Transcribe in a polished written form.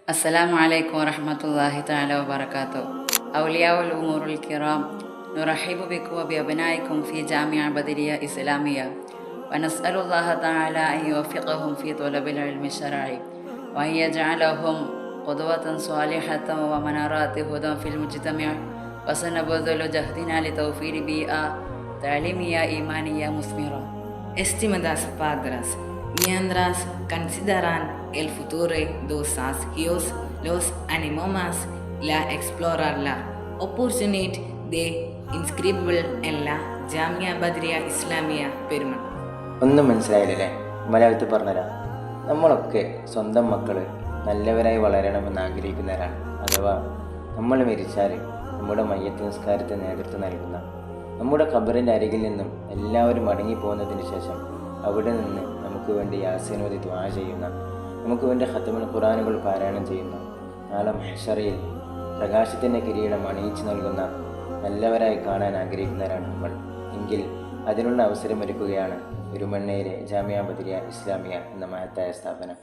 السلام عليكم ورحمة الله تعالى وبركاته. أولياء الأمور الكرام، نرحب بكم وبأبنائكم في جامعة بدرية إسلامية، ونسأل الله تعالى أن يوفقهم في طلب العلم الشرعي، وأن يجعلهم قدوة صالحة ومنارات هدى في المجتمع، وسنبذل جهدنا لتوفير بيئة تعليمية إيمانية مثمرة. Estimadas padres, mientras consideran el futuro de sus hijos, los animamos a explorar la oportunidad de inscribirse en la Jamia Badria Islamia Perumal. ഒന്നും മനസ്സിലായില്ലേ? മലയാളത്തിൽ പറഞ്ഞുതരാം. നമ്മളൊക്കെ സ്വന്തം മക്കൾ നല്ലവരായി വളരണമെന്ന് ആഗ്രഹിക്കുന്നവരാണ്. അഥവാ നമ്മൾ മരിച്ചാൽ നമ്മുടെ മയ്യത്ത് നിസ്കാരത്തിന് നേതൃത്വം നൽകുന്ന, നമ്മുടെ ഖബറിൻ്റെ അരികിൽ നിന്നും എല്ലാവരും മടങ്ങിപ്പോകുന്നതിന് ശേഷം അവിടെ നിന്ന് നമുക്ക് വേണ്ടി യാസീനോദി ദുആ ചെയ്യുന്ന, നമുക്ക് വേണ്ടി ഖത്മുൽ ഖുർആനുകൾ പാരായണം ചെയ്യുന്ന, നാളെ മഹ്ശറയിൽ പ്രകാശത്തിൻ്റെ കിരീടം അണിയിച്ചു നൽകുന്ന നല്ലവരായി കാണാൻ ആഗ്രഹിക്കുന്നവരാണ് നമ്മൾ. എങ്കിൽ അതിനുള്ള അവസരമൊരുക്കുകയാണ് പെരുമണ്ണയിലെ ജാമിയ ബദരിയ ഇസ്ലാമിയ എന്ന മഹത്തായ സ്ഥാപനം.